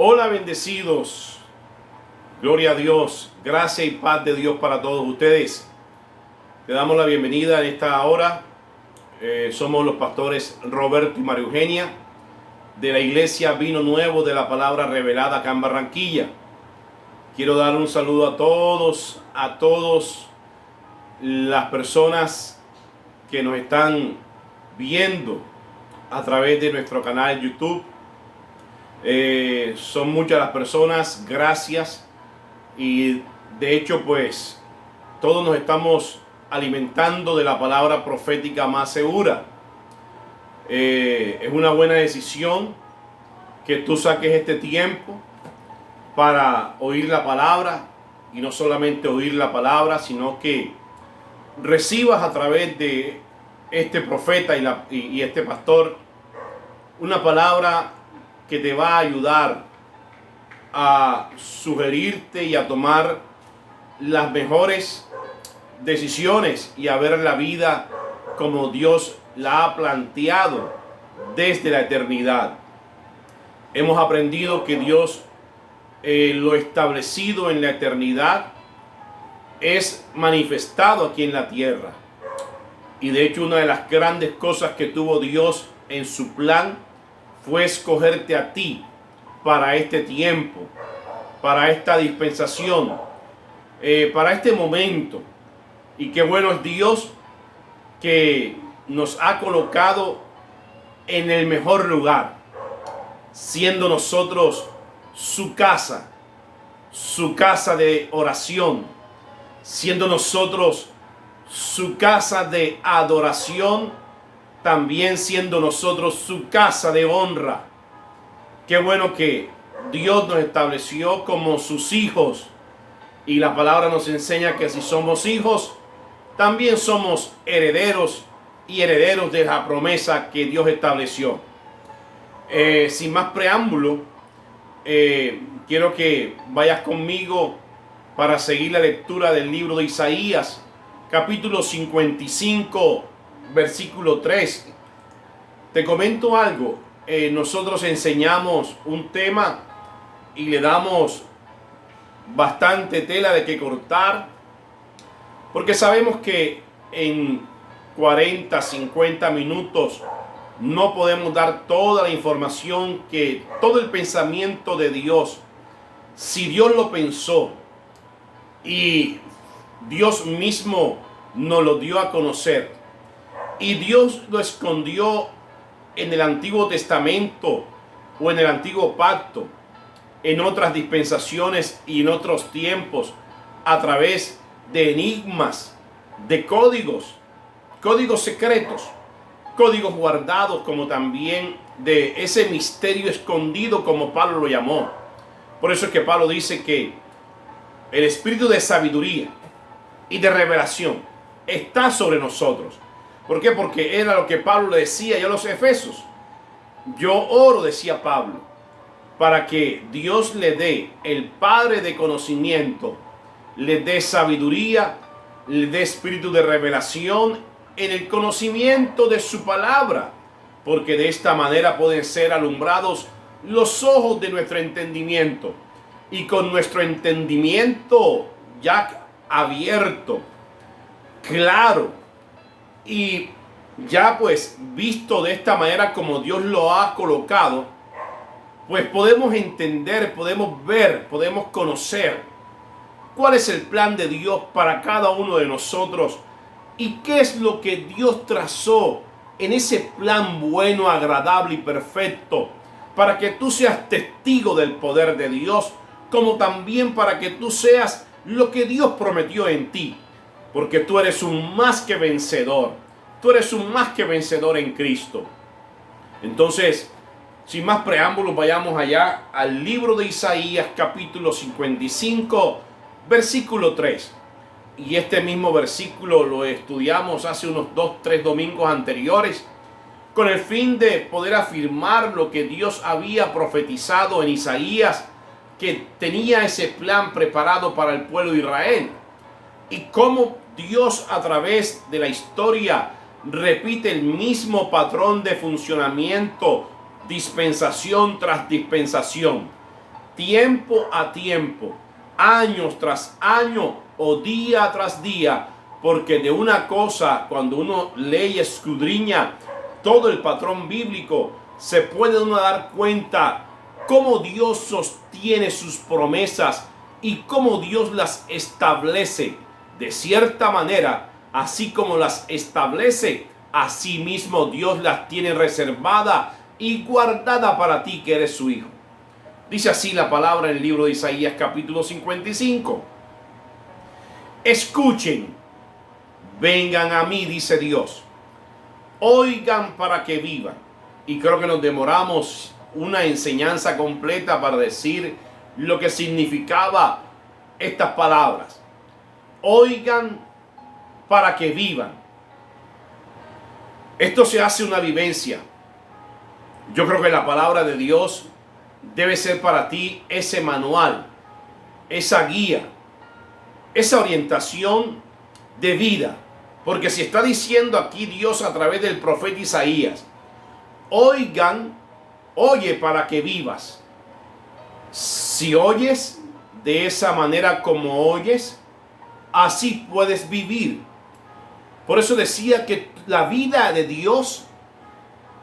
Hola, bendecidos. Gloria a Dios. Gracia y paz de Dios para todos ustedes. Le damos la bienvenida en esta hora. Somos los pastores Roberto y María Eugenia de la iglesia Vino Nuevo de la Palabra Revelada acá en Barranquilla. Quiero dar un saludo a todos las personas que nos están viendo a través de nuestro canal YouTube. Son muchas las personas, gracias. Y de hecho, pues todos nos estamos alimentando de la palabra profética más segura. Es una buena decisión que tú saques este tiempo para oír la palabra, y no solamente oír la palabra, sino que recibas a través de este profeta y este pastor una palabra que te va a ayudar a sugerirte y a tomar las mejores decisiones y a ver la vida como Dios la ha planteado desde la eternidad. Hemos aprendido que Dios lo establecido en la eternidad es manifestado aquí en la tierra. Y de hecho, una de las grandes cosas que tuvo Dios en su plan fue escogerte a ti para este tiempo, para esta dispensación, para este momento. Y qué bueno es Dios que nos ha colocado en el mejor lugar, siendo nosotros su casa de oración, siendo nosotros su casa de adoración, también siendo nosotros su casa de honra. Qué bueno que Dios nos estableció como sus hijos, y la palabra nos enseña que si somos hijos, también somos herederos y herederos de la promesa que Dios estableció. Sin más preámbulo, quiero que vayas conmigo para seguir la lectura del libro de Isaías, capítulo 55, versículo 3. Te comento algo. Nosotros enseñamos un tema y le damos bastante tela de que cortar, porque sabemos que en 40, 50 minutos no podemos dar toda la información, que todo el pensamiento de Dios, si Dios lo pensó y Dios mismo nos lo dio a conocer, y Dios lo escondió en el Antiguo Testamento o en el Antiguo Pacto, en otras dispensaciones y en otros tiempos, a través de enigmas, de códigos secretos, códigos guardados, como también de ese misterio escondido, como Pablo lo llamó. Por eso es que Pablo dice que el espíritu de sabiduría y de revelación está sobre nosotros. ¿Por qué? Porque era lo que Pablo le decía ya a los efesios. Yo oro, decía Pablo, para que Dios le dé, el Padre de conocimiento, le dé sabiduría, le dé espíritu de revelación en el conocimiento de su palabra, porque de esta manera pueden ser alumbrados los ojos de nuestro entendimiento, y con nuestro entendimiento ya abierto, claro, y ya pues visto de esta manera como Dios lo ha colocado, pues podemos entender, podemos ver, podemos conocer cuál es el plan de Dios para cada uno de nosotros, y qué es lo que Dios trazó en ese plan bueno, agradable y perfecto, para que tú seas testigo del poder de Dios, como también para que tú seas lo que Dios prometió en ti, porque tú eres un más que vencedor. Tú eres un más que vencedor en Cristo. Entonces, sin más preámbulos, vayamos allá al libro de Isaías, capítulo 55, versículo 3. Y este mismo versículo lo estudiamos hace unos 2-3 domingos anteriores, con el fin de poder afirmar lo que Dios había profetizado en Isaías, que tenía ese plan preparado para el pueblo de Israel, y cómo Dios, a través de la historia, repite el mismo patrón de funcionamiento, dispensación tras dispensación. tiempo a tiempo, años tras año o día tras día, porque de una cosa, cuando uno lee y escudriña todo el patrón bíblico, se puede uno dar cuenta cómo Dios sostiene sus promesas y cómo Dios las establece de cierta manera, así como las establece, así mismo Dios las tiene reservada y guardada para ti que eres su hijo. Dice así la palabra en el libro de Isaías capítulo 55. Escuchen, vengan a mí, dice Dios. Oigan para que vivan. Y creo que nos demoramos una enseñanza completa para decir lo que significaba estas palabras. Oigan para que vivan. Esto se hace una vivencia. Yo creo que la palabra de Dios debe ser para ti ese manual, esa guía, esa orientación de vida. Porque si está diciendo aquí Dios a través del profeta Isaías, oigan, oye para que vivas. Si oyes de esa manera como oyes, así puedes vivir. Por eso decía que la vida de Dios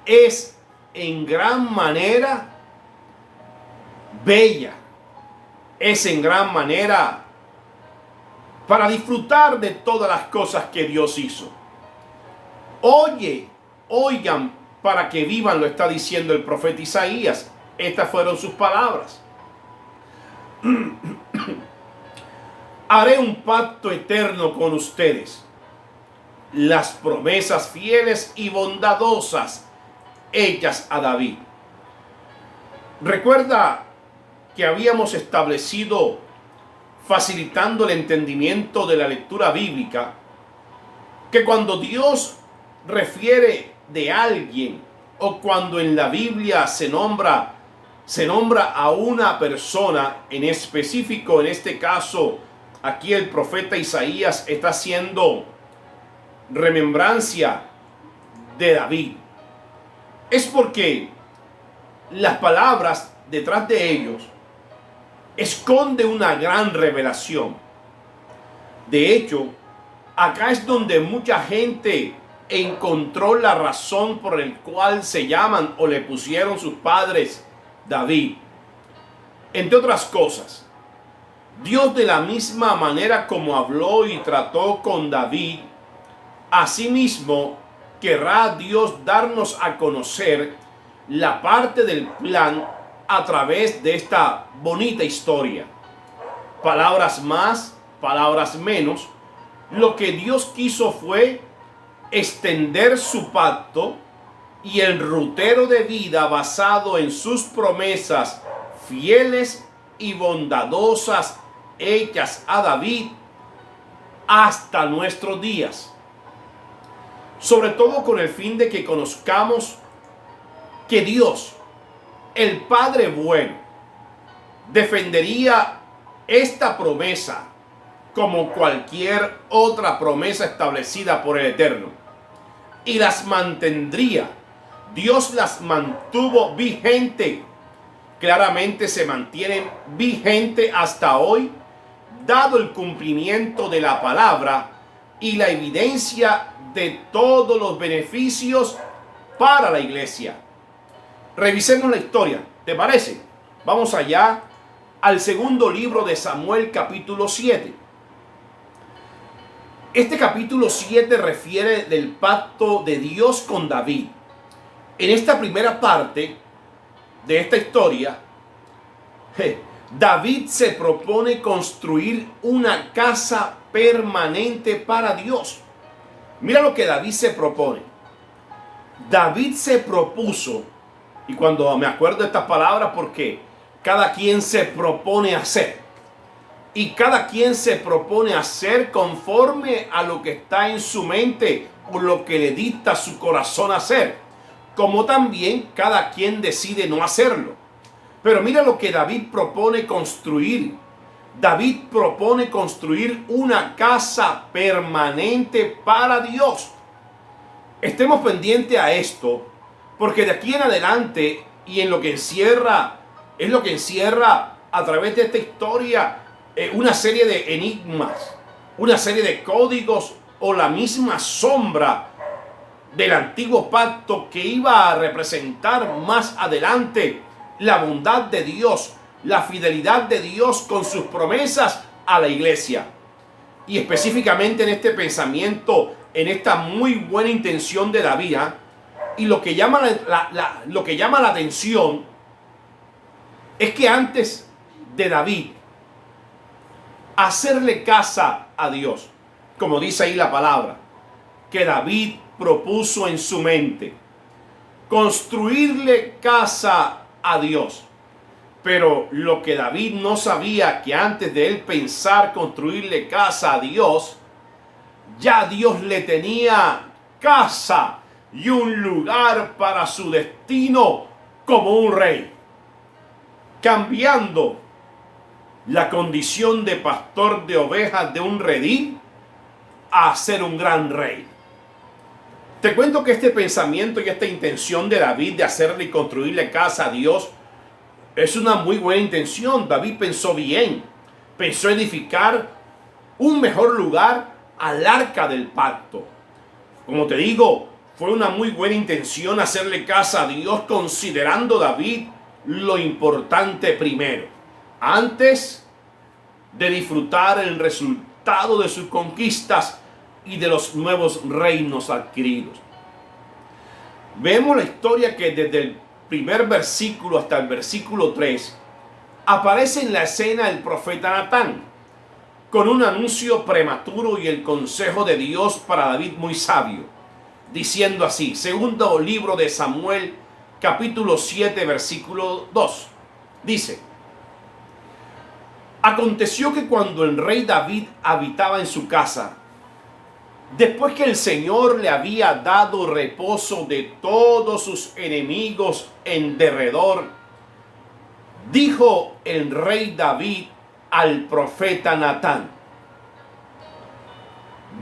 es en gran manera bella, es en gran manera para disfrutar de todas las cosas que Dios hizo. Oigan para que vivan, lo está diciendo el profeta Isaías. Estas fueron sus palabras. Haré un pacto eterno con ustedes. Las promesas fieles y bondadosas hechas a David. Recuerda que habíamos establecido, facilitando el entendimiento de la lectura bíblica, que cuando Dios refiere de alguien o cuando en la Biblia se nombra a una persona en específico, en este caso aquí el profeta Isaías está haciendo remembrancia de David, es porque las palabras detrás de ellos esconde una gran revelación. De hecho, acá es donde mucha gente encontró la razón por el cual se llaman o le pusieron sus padres David. Entre otras cosas, Dios, de la misma manera como habló y trató con David, asimismo querrá Dios darnos a conocer la parte del plan a través de esta bonita historia. Palabras más, palabras menos, lo que Dios quiso fue extender su pacto y el rutero de vida basado en sus promesas fieles y bondadosas hechas a David hasta nuestros días. Sobre todo con el fin de que conozcamos que Dios, el Padre bueno, defendería esta promesa como cualquier otra promesa establecida por el Eterno, y las mantendría. Dios las mantuvo vigente. Claramente se mantienen vigente hasta hoy, dado el cumplimiento de la palabra y la evidencia de todos los beneficios para la iglesia. Revisemos la historia, ¿te parece? Vamos allá al segundo libro de Samuel, capítulo 7. Este capítulo 7 refiere del pacto de Dios con David. En esta primera parte de esta historia, David se propone construir una casa permanente para Dios. Mira lo que David se propone. David se propuso, y cuando me acuerdo de estas palabras, porque cada quien se propone hacer, y cada quien se propone hacer conforme a lo que está en su mente o lo que le dicta su corazón hacer, como también cada quien decide no hacerlo. Pero mira lo que David propone construir. David propone construir una casa permanente para Dios. Estemos pendientes a esto, porque de aquí en adelante y en lo que encierra, es lo que encierra a través de esta historia una serie de enigmas, una serie de códigos o la misma sombra del antiguo pacto que iba a representar más adelante la bondad de Dios, la fidelidad de Dios con sus promesas a la iglesia. Y específicamente en este pensamiento, en esta muy buena intención de David, y lo que llama lo que llama la atención es que antes de David hacerle casa a Dios, como dice ahí la palabra, que David propuso en su mente construirle casa a Dios. Pero lo que David no sabía, que antes de él pensar construirle casa a Dios, ya Dios le tenía casa y un lugar para su destino como un rey, cambiando la condición de pastor de ovejas de un redil a ser un gran rey. Te cuento que este pensamiento y esta intención de David de hacerle y construirle casa a Dios es una muy buena intención. David pensó bien, pensó edificar un mejor lugar al arca del pacto. Como te digo, fue una muy buena intención hacerle casa a Dios, considerando David lo importante primero, antes de disfrutar el resultado de sus conquistas y de los nuevos reinos adquiridos. Vemos la historia que desde el primer versículo hasta el versículo 3 aparece en la escena el profeta Natán con un anuncio prematuro y el consejo de Dios para David muy sabio, diciendo así, segundo libro de Samuel, capítulo 7, versículo 2, dice: aconteció que cuando el rey David habitaba en su casa, después que el Señor le había dado reposo de todos sus enemigos en derredor, dijo el rey David al profeta Natán: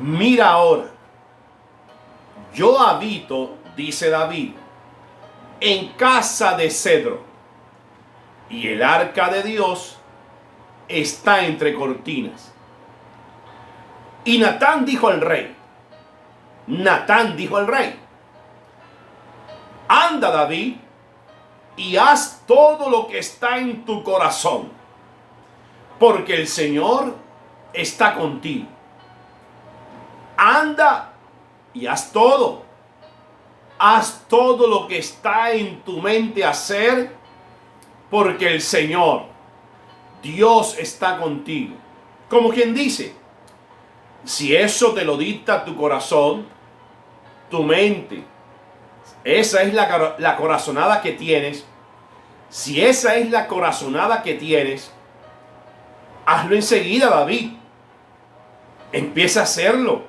mira ahora, yo habito, dice David, en casa de cedro, y el arca de Dios está entre cortinas. Y Natán dijo al rey, anda David y haz todo lo que está en tu corazón, porque el Señor está contigo. Anda y haz todo lo que está en tu mente hacer, porque el Señor, Dios, está contigo. Como quien dice, si eso te lo dicta tu corazón, tu mente, esa es la corazonada que tienes. Si esa es la corazonada que tienes, hazlo enseguida, David. Empieza a hacerlo.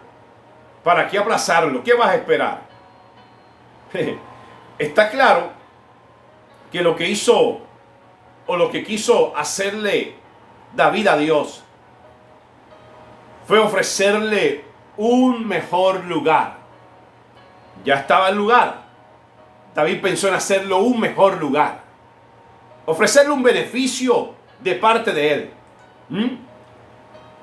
¿Para qué aplazarlo? ¿Qué vas a esperar? Está claro que lo que hizo o lo que quiso hacerle David a Dios fue ofrecerle un mejor lugar. Ya estaba el lugar. David pensó en hacerlo un mejor lugar, ofrecerle un beneficio de parte de él.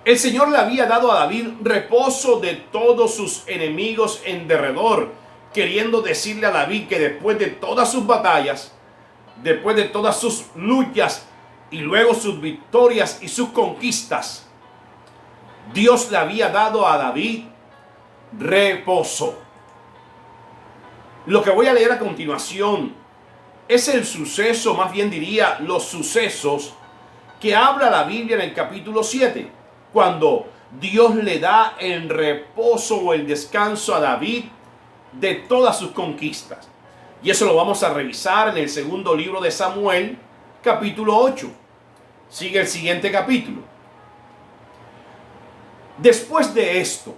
El Señor le había dado a David reposo de todos sus enemigos en derredor, queriendo decirle a David que después de todas sus batallas, después de todas sus luchas y luego sus victorias y sus conquistas, Dios le había dado a David reposo. Lo que voy a leer a continuación es el suceso, más bien diría los sucesos que habla la Biblia en el capítulo 7, cuando Dios le da el reposo o el descanso a David de todas sus conquistas. Y eso lo vamos a revisar en el segundo libro de Samuel, capítulo 8. Sigue el siguiente capítulo. Después de esto,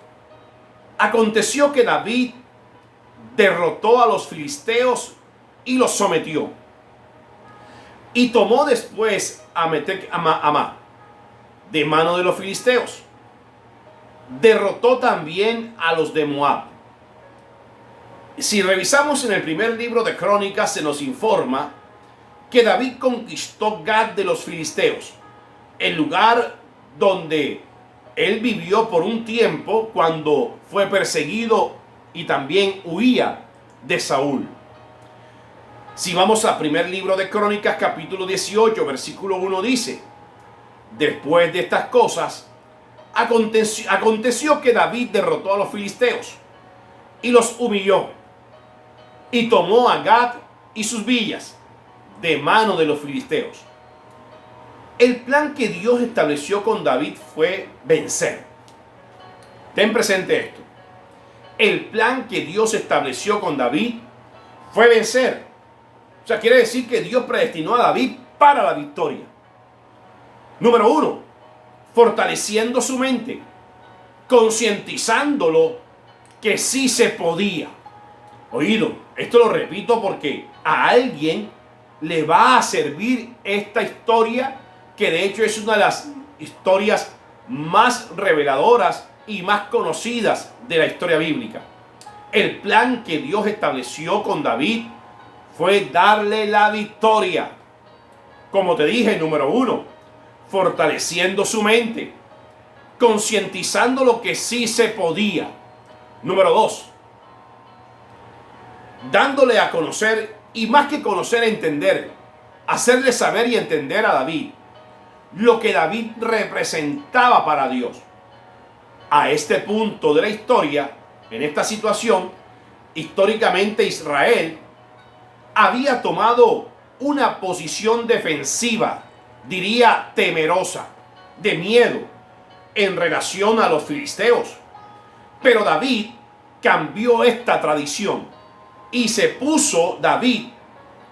aconteció que David derrotó a los filisteos y los sometió. Y tomó después a Amá de mano de los filisteos. Derrotó también a los de Moab. Si revisamos en el primer libro de Crónicas, se nos informa que David conquistó Gat de los filisteos, el lugar donde él vivió por un tiempo cuando fue perseguido y también huía de Saúl. Si vamos al primer libro de Crónicas, capítulo 18, versículo 1 dice: después de estas cosas, aconteció que David derrotó a los filisteos y los humilló, y tomó a Gat y sus villas de mano de los filisteos. El plan que Dios estableció con David fue vencer. Ten presente esto. El plan que Dios estableció con David fue vencer. O sea, quiere decir que Dios predestinó a David para la victoria. Número 1, fortaleciendo su mente, concientizándolo que sí se podía. Oído, esto lo repito porque a alguien le va a servir esta historia, que de hecho es una de las historias más reveladoras y más conocidas de la historia bíblica. El plan que Dios estableció con David fue darle la victoria. Como te dije, número 1, fortaleciendo su mente, concientizando lo que sí se podía. Número 2, dándole a conocer, y más que conocer, entender, hacerle saber y entender a David lo que David representaba para Dios. A este punto de la historia, en esta situación, históricamente Israel había tomado una posición defensiva, diría temerosa, de miedo, en relación a los filisteos. Pero David cambió esta tradición y David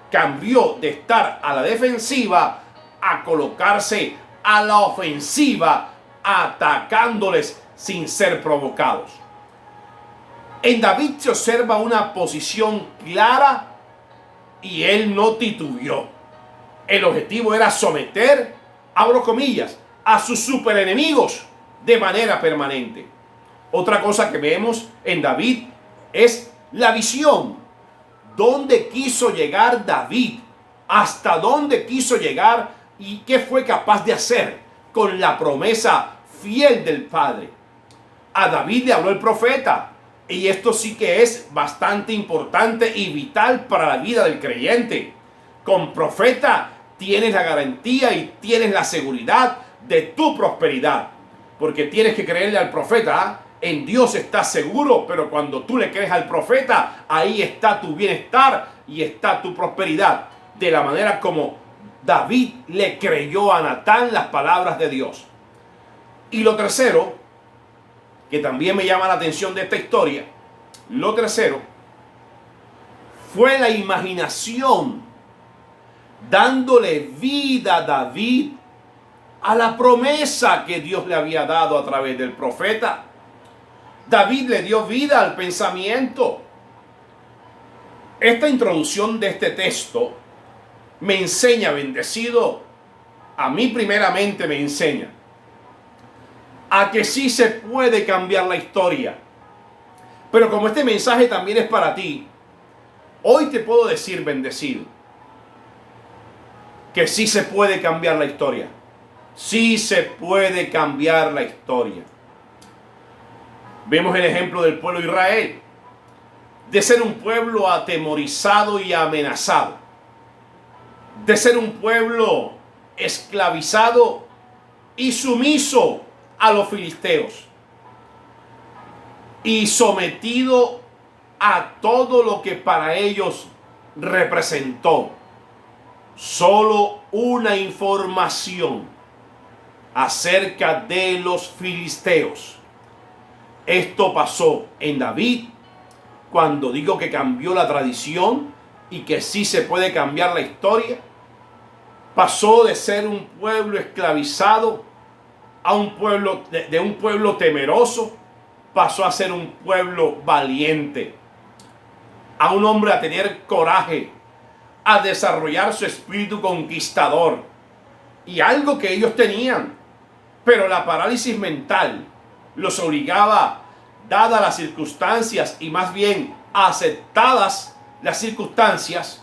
cambió de estar a la defensiva a colocarse a la ofensiva, atacándoles sin ser provocados. En David se observa una posición clara y él no titubeó. El objetivo era someter, abro comillas, a sus superenemigos de manera permanente. Otra cosa que vemos en David es la visión. ¿Dónde quiso llegar David? ¿Hasta dónde quiso llegar? ¿Y qué fue capaz de hacer con la promesa fiel del Padre? A David le habló el profeta. Y esto sí que es bastante importante y vital para la vida del creyente. Con profeta tienes la garantía y tienes la seguridad de tu prosperidad. Porque tienes que creerle al profeta. En Dios estás seguro, pero cuando tú le crees al profeta, ahí está tu bienestar y está tu prosperidad. De la manera como David le creyó a Natán las palabras de Dios. Y lo tercero, que también me llama la atención de esta historia, lo tercero fue la imaginación, dándole vida a David a la promesa que Dios le había dado a través del profeta. David le dio vida al pensamiento. Esta introducción de este texto me enseña, bendecido, a mí primeramente me enseña a que sí se puede cambiar la historia. Pero como este mensaje también es para ti, hoy te puedo decir, bendecido, que sí se puede cambiar la historia. Sí se puede cambiar la historia. Vemos el ejemplo del pueblo de Israel, de ser un pueblo atemorizado y amenazado, de ser un pueblo esclavizado y sumiso a los filisteos y sometido a todo lo que para ellos representó. Solo una información acerca de los filisteos. Esto pasó en David. Cuando digo que cambió la tradición y que sí se puede cambiar la historia, pasó de ser un pueblo esclavizado a un pueblo de un pueblo temeroso, pasó a ser un pueblo valiente, a un hombre a tener coraje, a desarrollar su espíritu conquistador. Y algo que ellos tenían, pero la parálisis mental los obligaba, dadas las circunstancias y más bien aceptadas las circunstancias,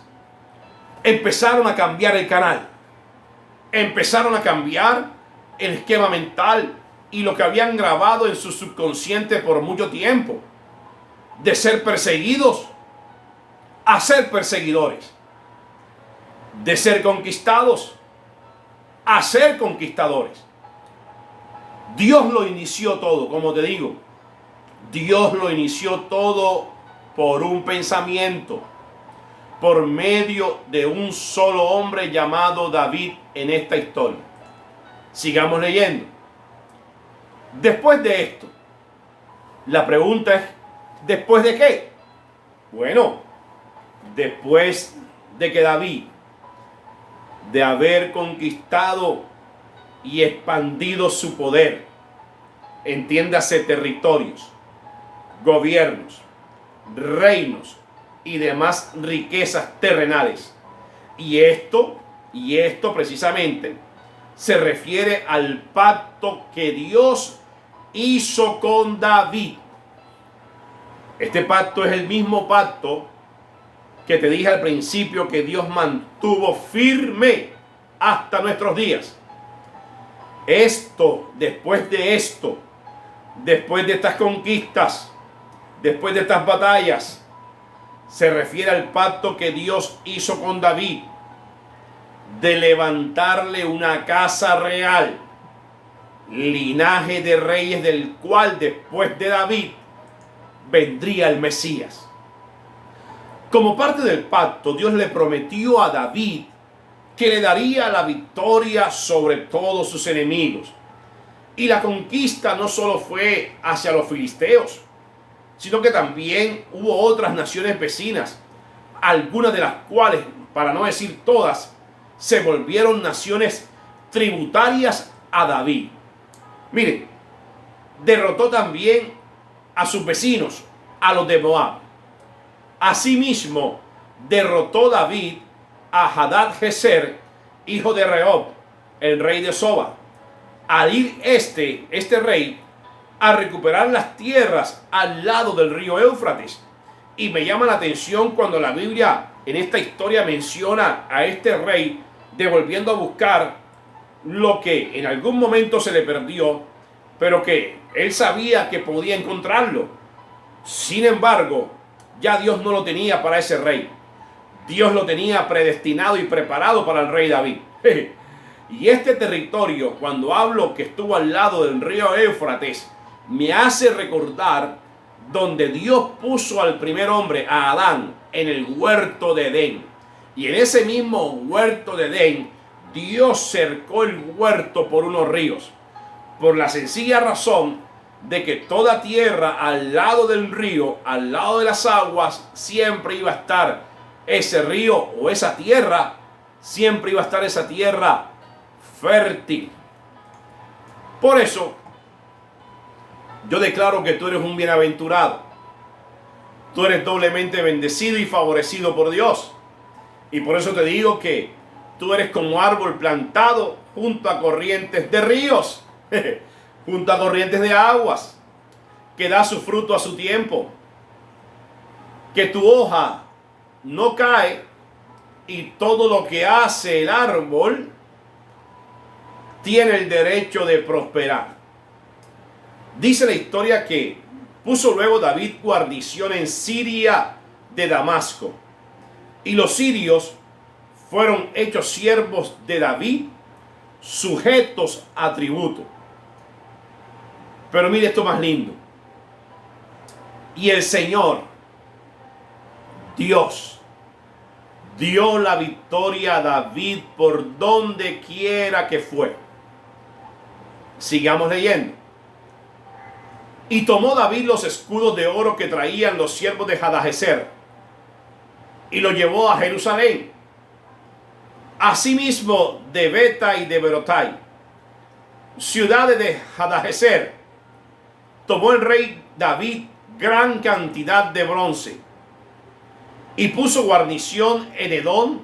empezaron a cambiar el canal. Empezaron a cambiar el esquema mental y lo que habían grabado en su subconsciente por mucho tiempo. De ser perseguidos a ser perseguidores. De ser conquistados a ser conquistadores. Dios lo inició todo, como te digo. Dios lo inició todo por un pensamiento, por medio de un solo hombre llamado David en esta historia. Sigamos leyendo. Después de esto, la pregunta es, ¿después de qué? Bueno, después de que David, de haber conquistado y expandido su poder, entiéndase territorios, gobiernos, reinos y demás riquezas terrenales. Y esto precisamente se refiere al pacto que Dios hizo con David. Este pacto es el mismo pacto que te dije al principio que Dios mantuvo firme hasta nuestros días. Después de estas conquistas, después de estas batallas, se refiere al pacto que Dios hizo con David de levantarle una casa real, linaje de reyes del cual después de David vendría el Mesías. Como parte del pacto, Dios le prometió a David que le daría la victoria sobre todos sus enemigos. Y la conquista no solo fue hacia los filisteos, sino que también hubo otras naciones vecinas, algunas de las cuales, para no decir todas, se volvieron naciones tributarias a David. Miren, derrotó también a sus vecinos, a los de Moab. Asimismo, derrotó David a Hadad-Ezer, hijo de Rehob, el rey de Soba. Al ir este rey a recuperar las tierras al lado del río Éufrates. Y me llama la atención cuando la Biblia en esta historia menciona a este rey devolviendo a buscar lo que en algún momento se le perdió, pero que él sabía que podía encontrarlo. Sin embargo, ya Dios no lo tenía para ese rey. Dios lo tenía predestinado y preparado para el rey David. Y este territorio, cuando hablo que estuvo al lado del río Éufrates, me hace recordar donde Dios puso al primer hombre, a Adán, en el huerto de Edén. Y en ese mismo huerto de Edén, Dios cercó el huerto por unos ríos. Por la sencilla razón de que toda tierra al lado del río, al lado de las aguas, siempre iba a estar ese río o esa tierra, siempre iba a estar esa tierra fértil. Por eso, yo declaro que tú eres un bienaventurado. Tú eres doblemente bendecido y favorecido por Dios. Y por eso te digo que tú eres como árbol plantado junto a corrientes de ríos, junto a corrientes de aguas, que da su fruto a su tiempo, que tu hoja no cae y todo lo que hace el árbol tiene el derecho de prosperar. Dice la historia que puso luego David guarnición en Siria de Damasco, y los sirios fueron hechos siervos de David, sujetos a tributo. Pero mire esto más lindo. Y el Señor, Dios, dio la victoria a David por donde quiera que fue. Sigamos leyendo. Y tomó David los escudos de oro que traían los siervos de Hadad-Ezer y lo llevó a Jerusalén. Asimismo de Beta y de Berotai, ciudades de Hadad-Ezer, tomó el rey David gran cantidad de bronce y puso guarnición en Edom.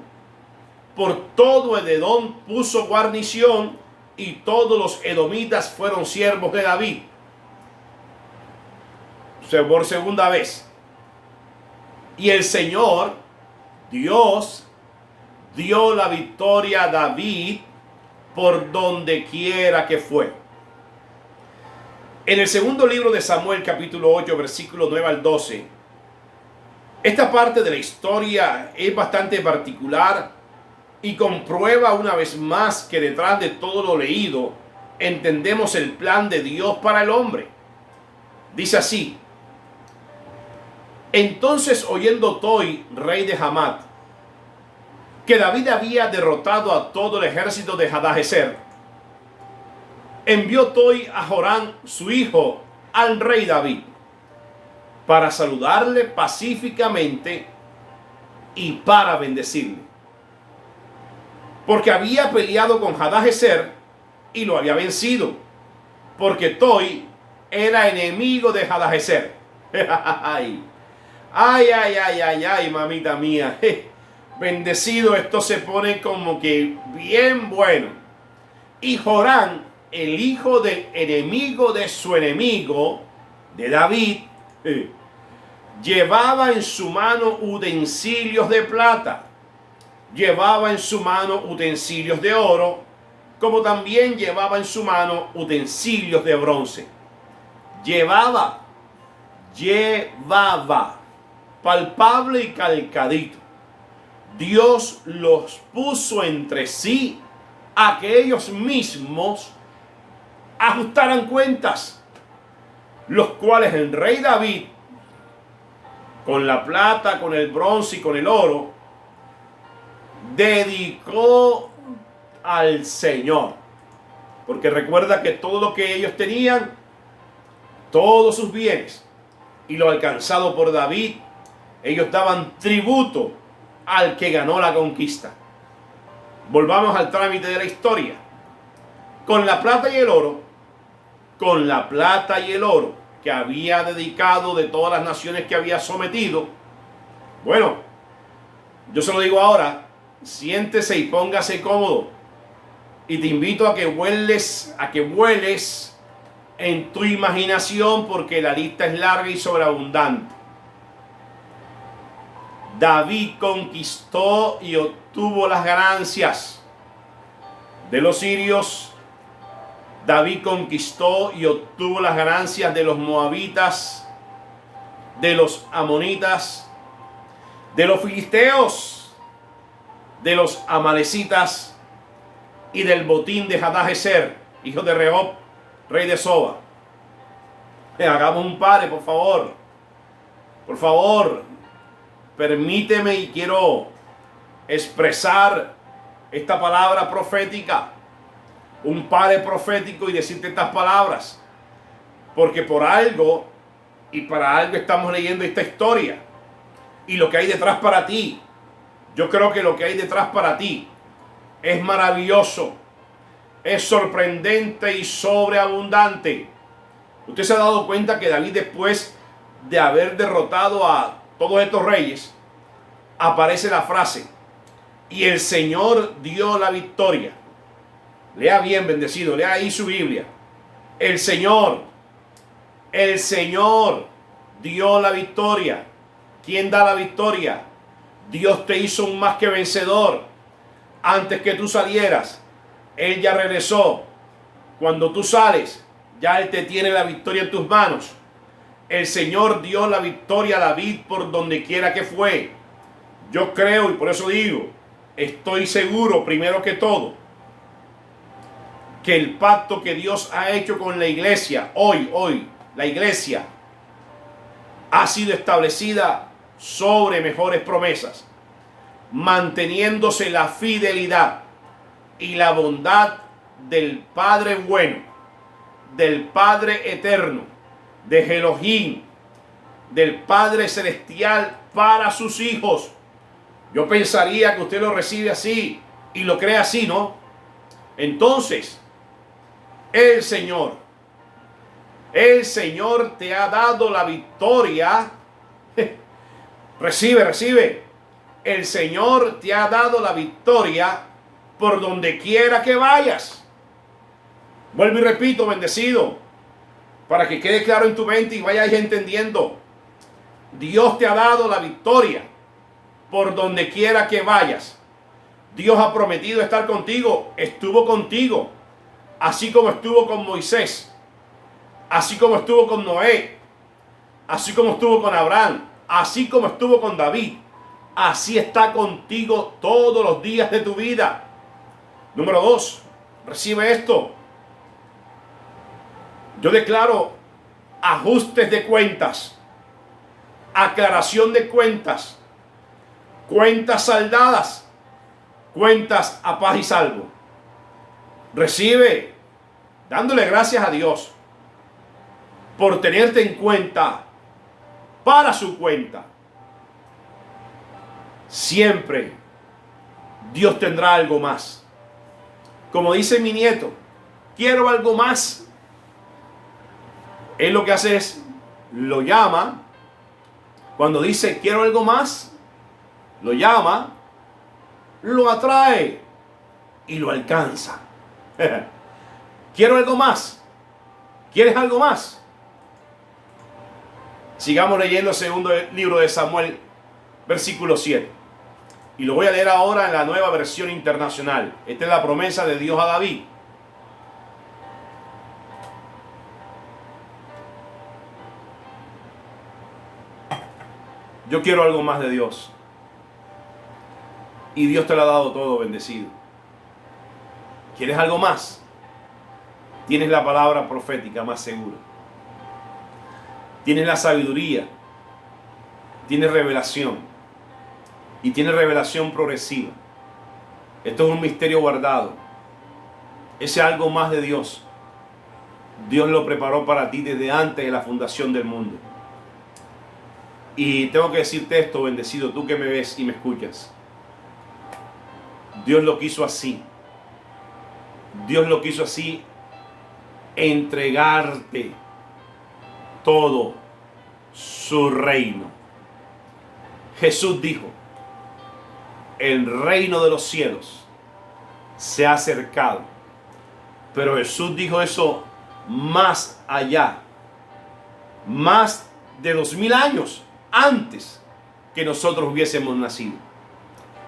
Por todo el Edom puso guarnición, y todos los edomitas fueron siervos de David. Por segunda vez. Y el Señor, Dios, dio la victoria a David por donde quiera que fue. En el segundo libro de Samuel, capítulo 8, versículo 9 al 12, esta parte de la historia es bastante particular y comprueba una vez más que detrás de todo lo leído entendemos el plan de Dios para el hombre. Dice así: entonces, oyendo Toi, rey de Hamat, que David había derrotado a todo el ejército de Hadadezer, envió Toi a Joram, su hijo, al rey David, para saludarle pacíficamente y para bendecirle, porque había peleado con Hadadezer y lo había vencido, porque Toi era enemigo de Hadadezer. Ay, ay, ay, ay, ay, mamita mía. Bendecido, esto se pone como que bien bueno. Y Joram, el hijo del enemigo de su enemigo, de David, llevaba en su mano utensilios de plata, llevaba en su mano utensilios de oro, como también llevaba en su mano utensilios de bronce. Llevaba, palpable y calcadito. Dios los puso entre sí a que ellos mismos ajustaran cuentas, los cuales el rey David, con la plata, con el bronce y con el oro, dedicó al Señor. Porque recuerda que todo lo que ellos tenían, todos sus bienes y lo alcanzado por David, ellos daban tributo al que ganó la conquista. Volvamos al trámite de la historia. Con la plata y el oro, que había dedicado de todas las naciones que había sometido, bueno, yo se lo digo ahora, siéntese y póngase cómodo. Y te invito a que vueles en tu imaginación, porque la lista es larga y sobreabundante. David conquistó y obtuvo las ganancias de los sirios. David conquistó y obtuvo las ganancias de los moabitas, de los amonitas, de los filisteos, de los amalecitas y del botín de Hadadezer, hijo de Rehob, rey de Soba. Hagamos un pare, por favor. Por favor, permíteme y quiero expresar esta palabra profética. Un pare profético y decirte estas palabras. Porque por algo y para algo estamos leyendo esta historia. Y lo que hay detrás para ti. Yo creo que lo que hay detrás para ti es maravilloso, es sorprendente y sobreabundante. Usted se ha dado cuenta que David, después de haber derrotado a todos estos reyes, aparece la frase: y el Señor dio la victoria. Lea bien, bendecido, lea ahí su Biblia. El Señor dio la victoria. ¿Quién da la victoria? Dios te hizo un más que vencedor. Antes que tú salieras, Él ya regresó. Cuando tú sales, ya Él te tiene la victoria en tus manos. El Señor dio la victoria a David por donde quiera que fue. Yo creo, y por eso digo, estoy seguro, primero que todo, que el pacto que Dios ha hecho con la iglesia, hoy, la iglesia ha sido establecida sobre mejores promesas, manteniéndose la fidelidad y la bondad del Padre bueno, del Padre eterno, de Elohim, del Padre celestial para sus hijos. Yo pensaría que usted lo recibe así y lo cree así, ¿no? Entonces, el Señor te ha dado la victoria. Recibe. El Señor te ha dado la victoria por donde quiera que vayas. Vuelvo y repito, bendecido, para que quede claro en tu mente y vayas entendiendo. Dios te ha dado la victoria por donde quiera que vayas. Dios ha prometido estar contigo. Estuvo contigo. Así como estuvo con Moisés. Así como estuvo con Noé. Así como estuvo con Abraham. Así como estuvo con David. Así está contigo todos los días de tu vida. Número 2. Recibe esto. Yo declaro ajustes de cuentas. Aclaración de cuentas. Cuentas saldadas. Cuentas a paz y salvo. Recibe, dándole gracias a Dios por tenerte en cuenta para su cuenta. Siempre Dios tendrá algo más. Como dice mi nieto, quiero algo más. Él lo que hace es, lo llama. Cuando dice quiero algo más, lo llama, lo atrae y lo alcanza. Quiero algo más. ¿Quieres algo más? Sigamos leyendo el segundo libro de Samuel, versículo 7. Y lo voy a leer ahora en la Nueva Versión Internacional. Esta es la promesa de Dios a David. Yo quiero algo más de Dios. Y Dios te lo ha dado todo, bendecido. ¿Quieres algo más? Tienes la palabra profética más segura. Tienes la sabiduría. Tienes revelación. Y tienes revelación progresiva. Esto es un misterio guardado. Ese algo más de Dios. Dios lo preparó para ti desde antes de la fundación del mundo. Y tengo que decirte esto, bendecido, tú que me ves y me escuchas. Dios lo quiso así. Dios lo quiso así, entregarte todo su reino. Jesús dijo, el reino de los cielos se ha acercado. Pero Jesús dijo eso más allá, más de 2000 años antes que nosotros hubiésemos nacido.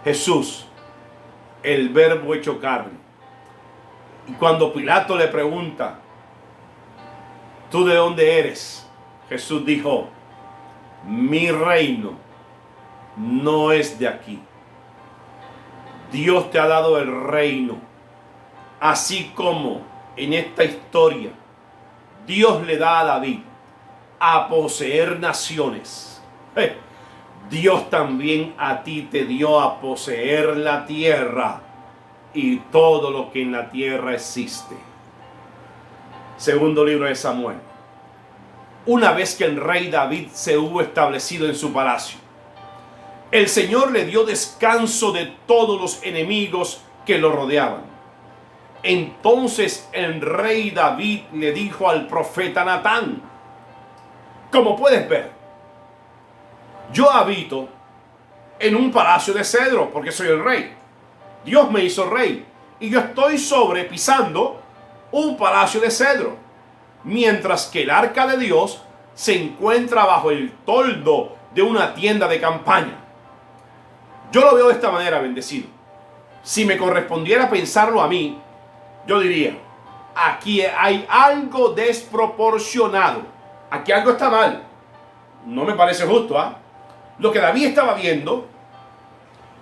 Jesús, el verbo hecho carne. Y cuando Pilato le pregunta, ¿tú de dónde eres? Jesús dijo, mi reino no es de aquí. Dios te ha dado el reino. Así como en esta historia, Dios le da a David a poseer naciones. Dios también a ti te dio a poseer la tierra y todo lo que en la tierra existe. Segundo libro de Samuel. Una vez que el rey David se hubo establecido en su palacio, el Señor le dio descanso de todos los enemigos que lo rodeaban. Entonces el rey David le dijo al profeta Natán, como puedes ver, yo habito en un palacio de cedro porque soy el rey. Dios me hizo rey y yo estoy pisando un palacio de cedro, mientras que el arca de Dios se encuentra bajo el toldo de una tienda de campaña. Yo lo veo de esta manera, bendecido. Si me correspondiera pensarlo a mí, yo diría, aquí hay algo desproporcionado. Aquí algo está mal. No me parece justo, ¿ah? Lo que David estaba viendo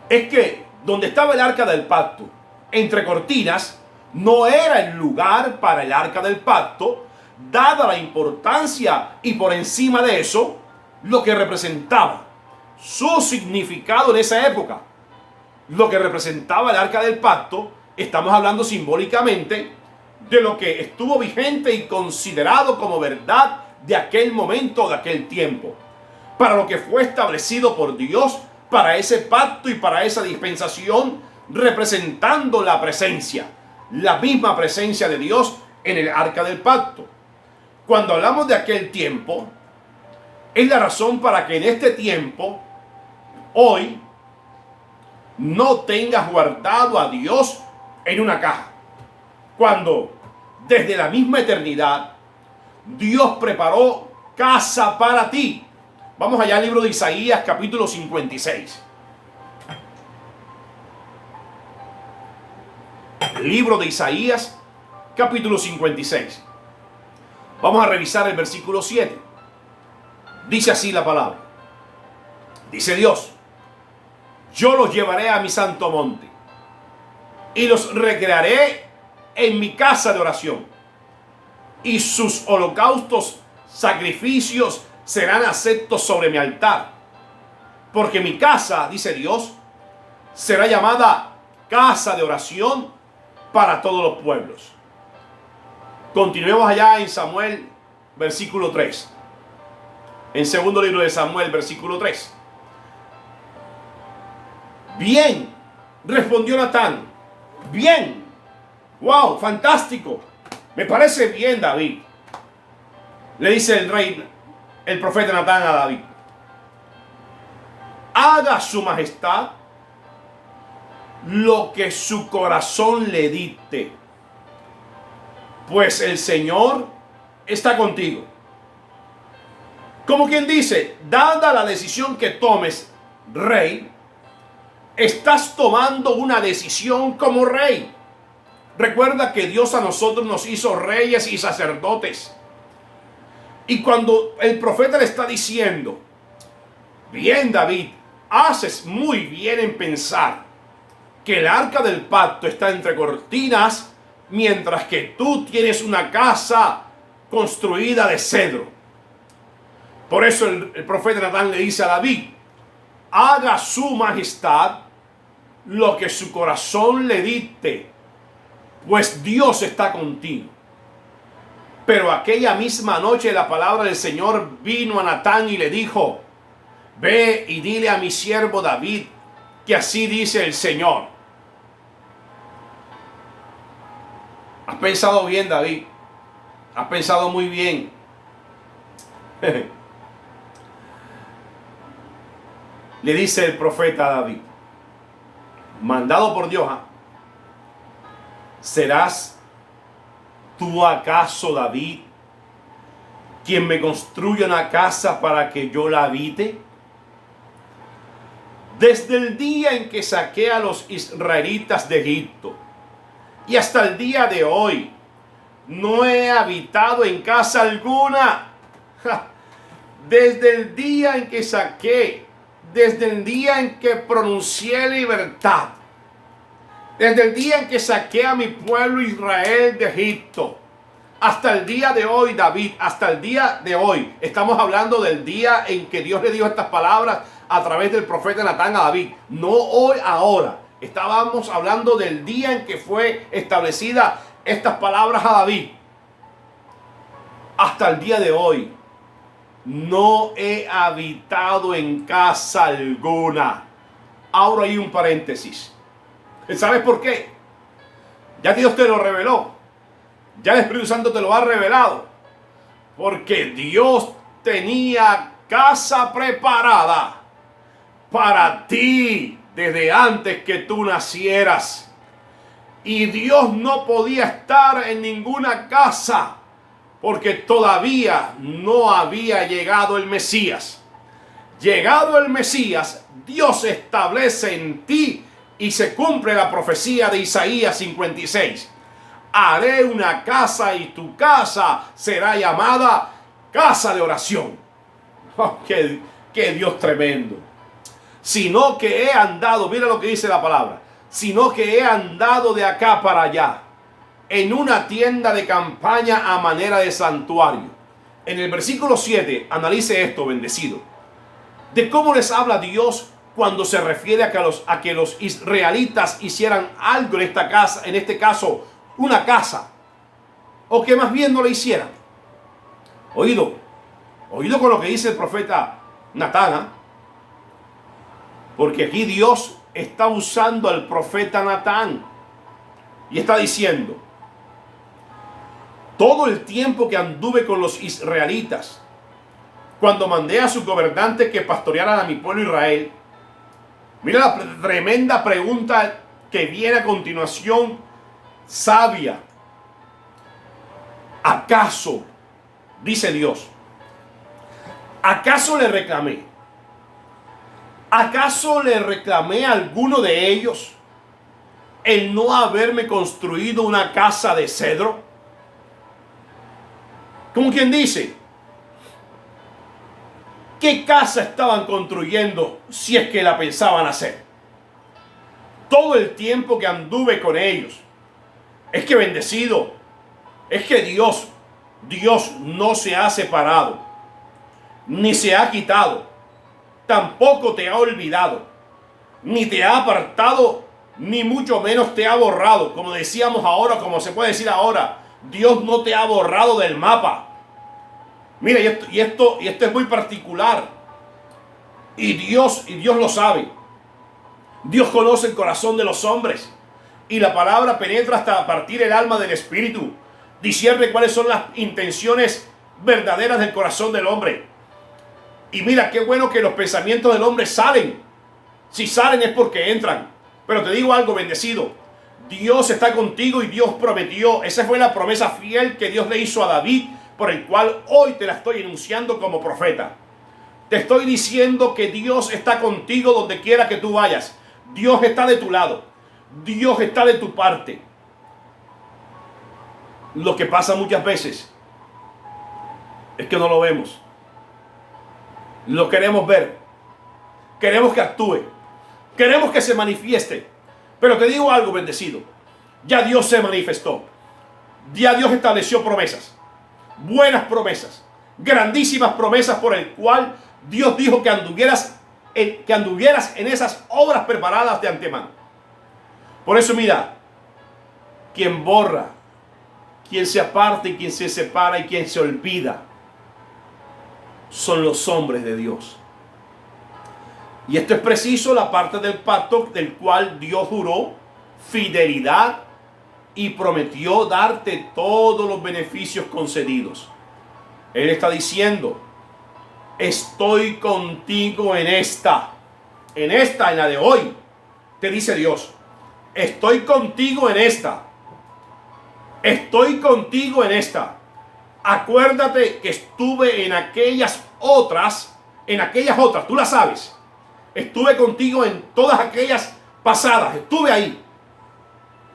es que donde estaba el arca del pacto, entre cortinas, no era el lugar para el arca del pacto, dada la importancia y por encima de eso, lo que representaba su significado en esa época. Lo que representaba el arca del pacto, estamos hablando simbólicamente de lo que estuvo vigente y considerado como verdad de aquel momento, de aquel tiempo, para lo que fue establecido por Dios, para ese pacto y para esa dispensación, representando la presencia, la misma presencia de Dios en el arca del pacto. Cuando hablamos de aquel tiempo, es la razón para que en este tiempo, hoy, no tengas guardado a Dios en una caja. Cuando desde la misma eternidad, Dios preparó casa para ti. Vamos allá al libro de Isaías, capítulo 56. Libro de Isaías, capítulo 56. Vamos a revisar el versículo 7. Dice así la palabra. Dice Dios: yo los llevaré a mi santo monte y los recrearé en mi casa de oración, y sus holocaustos, sacrificios serán aceptos sobre mi altar, porque mi casa, dice Dios, será llamada casa de oración para todos los pueblos. Continuemos allá en Samuel, versículo 3. En segundo libro de Samuel, versículo 3. Bien, respondió Natán. Bien. Wow, fantástico. Me parece bien, David. Le dice el rey, el profeta Natán a David: haga su majestad lo que su corazón le dicte, pues el Señor está contigo. Como quien dice, dada la decisión que tomes, rey, estás tomando una decisión como rey. Recuerda que Dios a nosotros nos hizo reyes y sacerdotes. Y cuando el profeta le está diciendo: bien, David, haces muy bien en pensar que el arca del pacto está entre cortinas, mientras que tú tienes una casa construida de cedro. Por eso el profeta Natán le dice a David: haga su majestad lo que su corazón le dicte, pues Dios está contigo. Pero aquella misma noche la palabra del Señor vino a Natán y le dijo: ve y dile a mi siervo David que así dice el Señor. ¿Has pensado bien, David? ¿Has pensado muy bien? Le dice el profeta a David, mandado por Dios: ¿serás tú acaso, David, quien me construye una casa para que yo la habite? Desde el día en que saqué a los israelitas de Egipto y hasta el día de hoy, no he habitado en casa alguna. Desde el día en que saqué, desde el día en que pronuncié libertad, desde el día en que saqué a mi pueblo Israel de Egipto, hasta el día de hoy, David, hasta el día de hoy, estamos hablando del día en que Dios le dijo estas palabras a través del profeta Natán a David, no hoy, ahora. Estábamos hablando del día en que fue establecida estas palabras a David. Hasta el día de hoy, no he habitado en casa alguna. Ahora hay un paréntesis. ¿Sabes por qué? Ya Dios te lo reveló. Ya el Espíritu Santo te lo ha revelado. Porque Dios tenía casa preparada para ti desde antes que tú nacieras. Y Dios no podía estar en ninguna casa porque todavía no había llegado el Mesías. Llegado el Mesías, Dios establece en ti y se cumple la profecía de Isaías 56. Haré una casa y tu casa será llamada casa de oración. Oh, qué Dios tremendo. Sino que he andado, mira lo que dice la palabra, sino que he andado de acá para allá, en una tienda de campaña a manera de santuario. En el versículo 7, analice esto, bendecido, de cómo les habla Dios cuando se refiere a que los israelitas hicieran algo en esta casa, en este caso, una casa, o que más bien no lo hicieran. Oído con lo que dice el profeta Natán, porque aquí Dios está usando al profeta Natán y está diciendo: todo el tiempo que anduve con los israelitas, cuando mandé a sus gobernantes que pastorearan a mi pueblo Israel. Mira la tremenda pregunta que viene a continuación, sabia. ¿Acaso, dice Dios, acaso le reclamé? ¿Acaso le reclamé a alguno de ellos el no haberme construido una casa de cedro? Como quien dice, ¿qué casa estaban construyendo si es que la pensaban hacer? Todo el tiempo que anduve con ellos, es que bendecido, es que Dios no se ha separado, ni se ha quitado, tampoco te ha olvidado, ni te ha apartado, ni mucho menos te ha borrado. Como decíamos ahora, como se puede decir ahora, Dios no te ha borrado del mapa. Mira, y esto es muy particular. Y Dios lo sabe. Dios conoce el corazón de los hombres. Y la palabra penetra hasta partir el alma del espíritu. Discierne cuáles son las intenciones verdaderas del corazón del hombre. Y mira, qué bueno que los pensamientos del hombre salen. Si salen es porque entran. Pero te digo algo, bendecido. Dios está contigo y Dios prometió. Esa fue la promesa fiel que Dios le hizo a David, por el cual hoy te la estoy enunciando como profeta. Te estoy diciendo que Dios está contigo donde quiera que tú vayas. Dios está de tu lado. Dios está de tu parte. Lo que pasa muchas veces es que no lo vemos. Lo queremos ver. Queremos que actúe. Queremos que se manifieste. Pero te digo algo, bendecido. Ya Dios se manifestó. Ya Dios estableció promesas. Buenas promesas. Grandísimas promesas por el cual Dios dijo que anduvieras en esas obras preparadas de antemano. Por eso mira, quien borra, quien se aparta y quien se separa y quien se olvida, son los hombres de Dios. Y esto es preciso la parte del pacto del cual Dios juró fidelidad y prometió darte todos los beneficios concedidos. Él está diciendo, estoy contigo en la de hoy. Te dice Dios, estoy contigo en esta. Estoy contigo en esta. Acuérdate que estuve en aquellas otras, tú las sabes. Estuve contigo en todas aquellas pasadas, estuve ahí.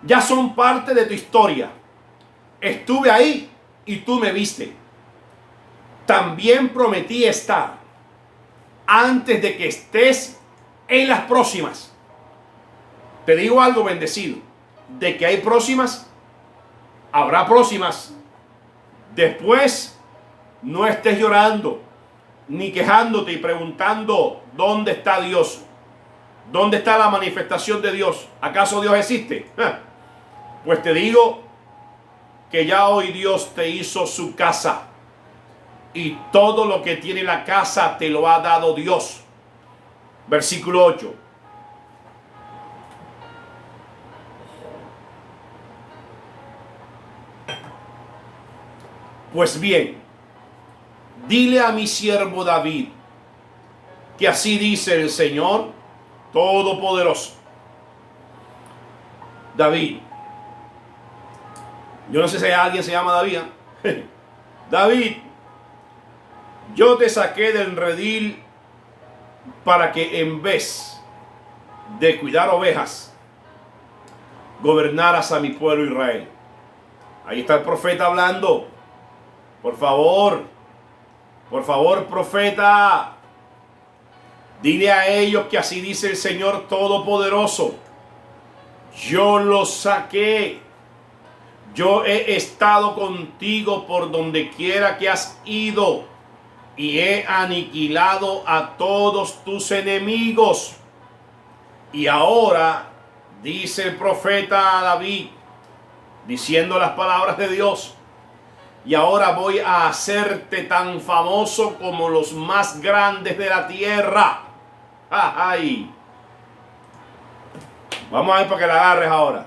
Ya son parte de tu historia. Estuve ahí y tú me viste. También prometí estar antes de que estés en las próximas. Te digo algo, bendecido, de que hay próximas, habrá próximas. Después no estés llorando ni quejándote y preguntando dónde está Dios, dónde está la manifestación de Dios. ¿Acaso Dios existe? Pues te digo que ya hoy Dios te hizo su casa y todo lo que tiene la casa te lo ha dado Dios. Versículo 8. Pues bien, dile a mi siervo David que así dice el Señor Todopoderoso. David. Yo no sé si alguien se llama David. David, yo te saqué del redil para que en vez de cuidar ovejas, gobernaras a mi pueblo Israel. Ahí está el profeta hablando. Por favor, profeta, dile a ellos que así dice el Señor Todopoderoso. Yo los saqué. Yo he estado contigo por donde quiera que has ido y he aniquilado a todos tus enemigos. Y ahora, dice el profeta David, diciendo las palabras de Dios, y ahora voy a hacerte tan famoso como los más grandes de la tierra. ¡Ay! Vamos a ver para que la agarres ahora.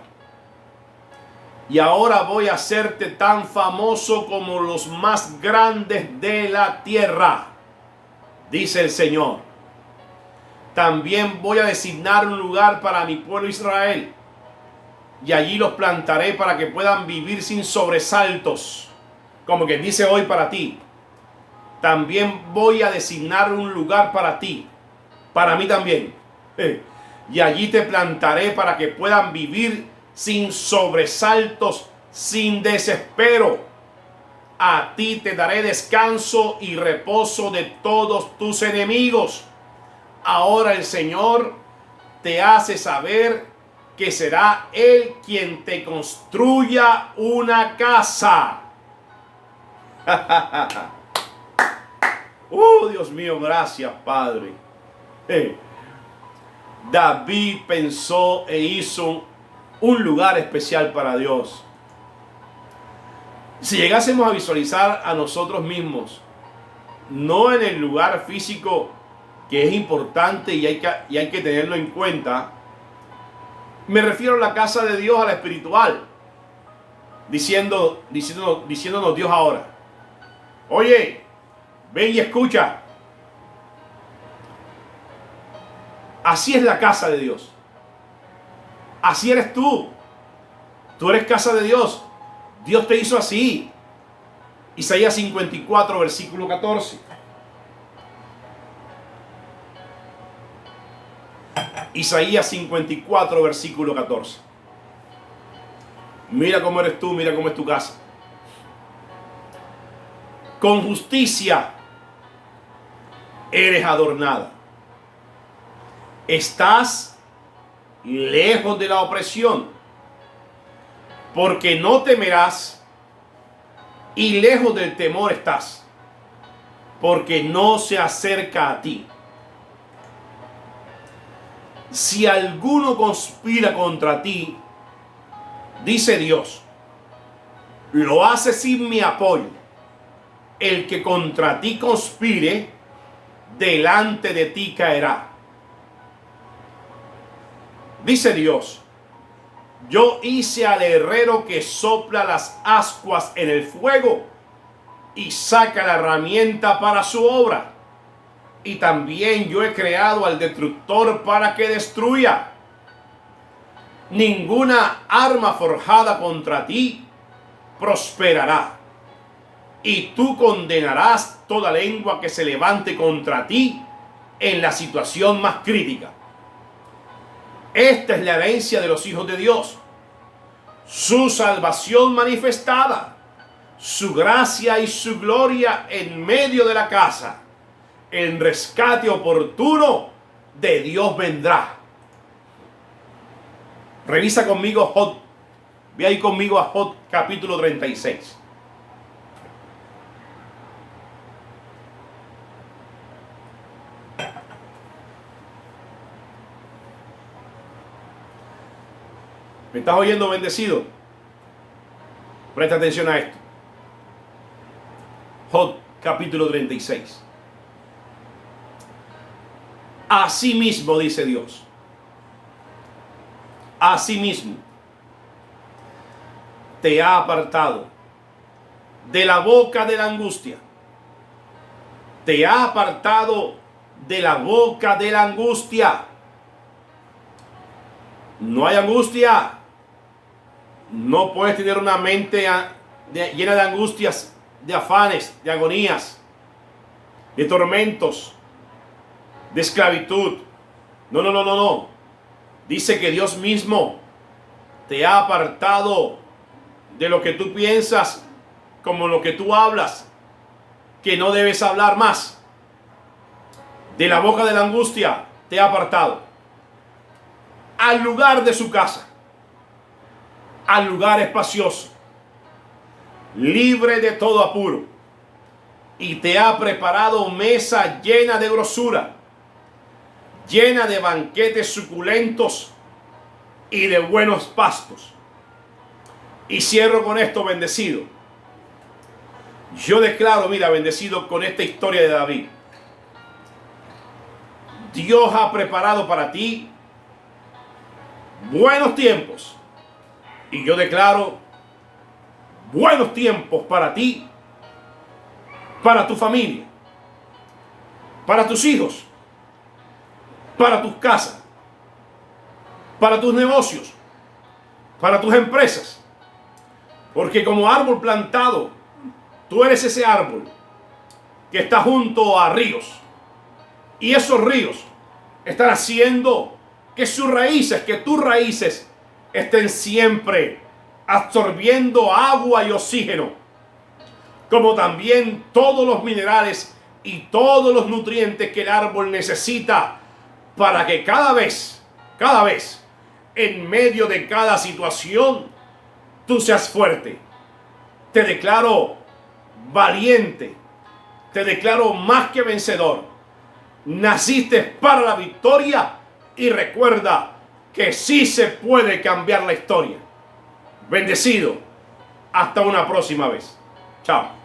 Y ahora voy a hacerte tan famoso como los más grandes de la tierra, dice el Señor. También voy a designar un lugar para mi pueblo Israel, y allí los plantaré para que puedan vivir sin sobresaltos. Como que dice hoy para ti. También voy a designar un lugar para ti. Para mí también. y allí te plantaré para que puedan vivir sin sobresaltos, sin desespero. A ti te daré descanso y reposo de todos tus enemigos. Ahora el Señor te hace saber que será Él quien te construya una casa. Dios mío, gracias, Padre. David pensó e hizo un lugar especial para Dios. Si llegásemos a visualizar a nosotros mismos, no en el lugar físico, que es importante y hay que tenerlo en cuenta, me refiero a la casa de Dios, a la espiritual, diciéndonos Dios ahora: oye, ven y escucha. Así es la casa de Dios. Así eres tú. Tú eres casa de Dios. Dios te hizo así. Isaías 54, versículo 14. Isaías 54, versículo 14. Mira cómo eres tú, mira cómo es tu casa. Con justicia eres adornada. Estás lejos de la opresión, porque no temerás, y lejos del temor estás, porque no se acerca a ti. Si alguno conspira contra ti, dice Dios, lo hace sin mi apoyo. El que contra ti conspire, delante de ti caerá. Dice Dios, yo hice al herrero que sopla las ascuas en el fuego y saca la herramienta para su obra. Y también yo he creado al destructor para que destruya. Ninguna arma forjada contra ti prosperará. Y tú condenarás toda lengua que se levante contra ti en la situación más crítica. Esta es la herencia de los hijos de Dios, su salvación manifestada, su gracia y su gloria en medio de la casa. El rescate oportuno de Dios vendrá. Revisa conmigo Job. Ve ahí conmigo a Job capítulo 36. ¿Me estás oyendo, bendecido? Presta atención a esto. Job capítulo 36. Asimismo, dice Dios, asimismo te ha apartado de la boca de la angustia. Te ha apartado de la boca de la angustia. No hay angustia. No puedes tener una mente llena de angustias, de afanes, de agonías, de tormentos, de esclavitud. No. Dice que Dios mismo te ha apartado de lo que tú piensas, como lo que tú hablas, que no debes hablar más. De la boca de la angustia te ha apartado al lugar de su casa, al lugar espacioso, libre de todo apuro, y te ha preparado mesa llena de grosura, llena de banquetes suculentos y de buenos pastos. Y cierro con esto, bendecido. Yo declaro, mira, bendecido, con esta historia de David. Dios ha preparado para ti buenos tiempos. Y yo declaro buenos tiempos para ti, para tu familia, para tus hijos, para tus casas, para tus negocios, para tus empresas. Porque como árbol plantado, tú eres ese árbol que está junto a ríos. Y esos ríos están haciendo que sus raíces, que tus raíces estén siempre absorbiendo agua y oxígeno, como también todos los minerales y todos los nutrientes que el árbol necesita para que cada vez, en medio de cada situación, tú seas fuerte. Te declaro valiente, te declaro más que vencedor. Naciste para la victoria y recuerda que sí se puede cambiar la historia. Bendecido. Hasta una próxima vez. Chao.